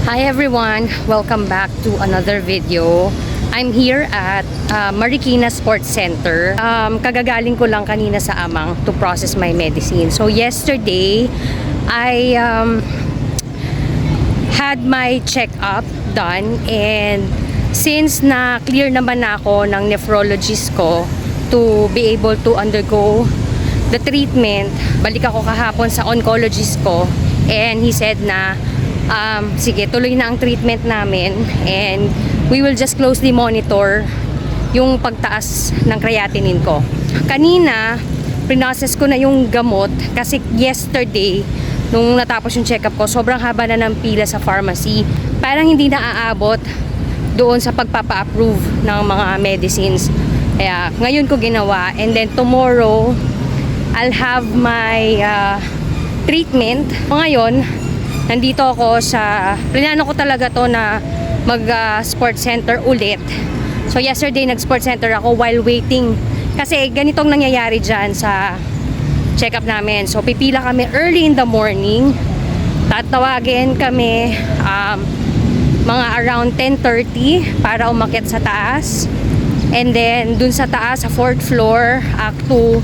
Hi everyone! Welcome back to another video. I'm here at Marikina Sports Center. Kagagaling ko lang kanina sa Amang to process my medicine. So yesterday, I had my check-up done, and since na-clear naman ako ng nephrologist ko to be able to undergo the treatment, balik ako kahapon sa oncologist ko, and he said na sige, tuloy na ang treatment namin, and we will just closely monitor yung pagtaas ng creatinine ko. Kanina, pinocess ko na yung gamot kasi yesterday, nung natapos yung check-up ko, sobrang haba na ng pila sa pharmacy. Parang hindi na aabot doon sa pagpapa-approve ng mga medicines. Kaya ngayon ko ginawa, and then tomorrow, I'll have my treatment. Ngayon, nandito ako sa, plinano ko talaga to na mag-sports center ulit. So yesterday nag-sports center ako while waiting. Kasi ganitong nangyayari dyan sa check-up namin. So pipila kami early in the morning. Tatawagin kami mga around 10:30 para umakyat sa taas. And then dun sa taas, sa 4th floor, Act 2,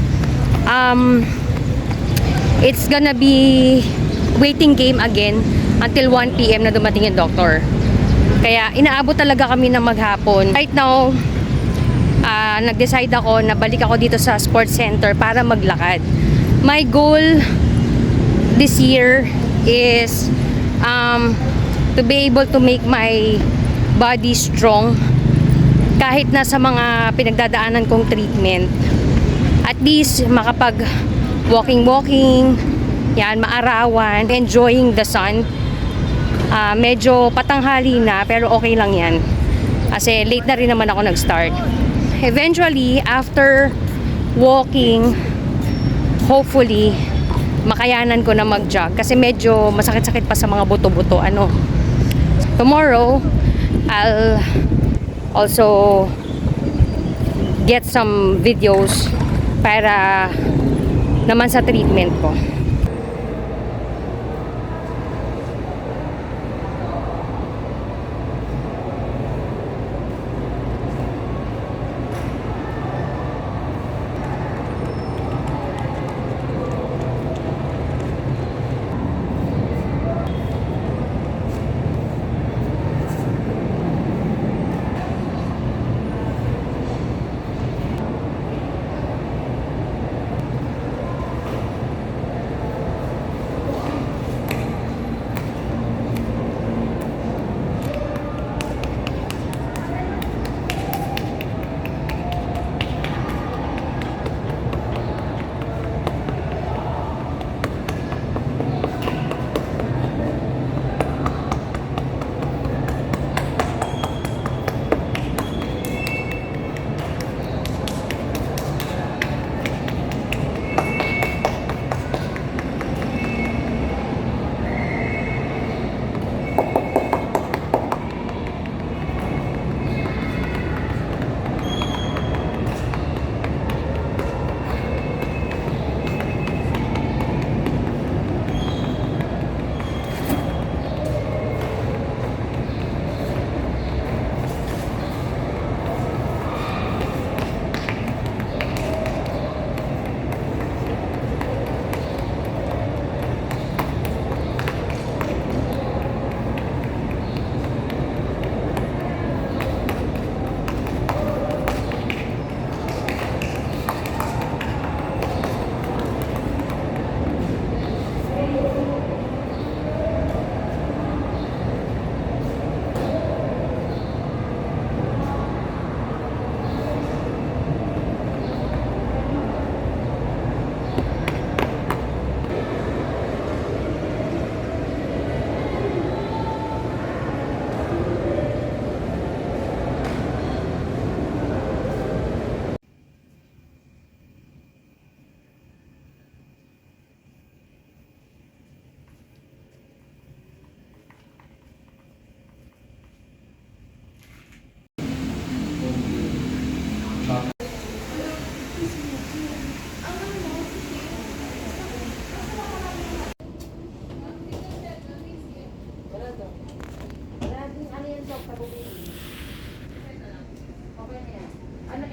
it's gonna be waiting game again until 1 PM na dumating yung doctor. Kaya inaabot talaga kami ng maghapon. Right now, nag-decide ako na balik ako dito sa sports center para maglakad. My goal this year is to be able to make my body strong kahit na sa mga pinagdadaanan kong treatment. At least makapag walking, yan, maarawan, enjoying the sun. Medyo patanghali na, pero okay lang yan. Kasi late na rin naman ako nag-start. Eventually, after walking, hopefully, makayanan ko na mag-jog. Kasi medyo masakit-sakit pa sa mga buto-buto. Tomorrow, I'll also get some videos para naman sa treatment ko.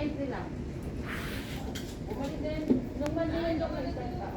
entry lang. Bumalik din. Nung Monday yung document ka.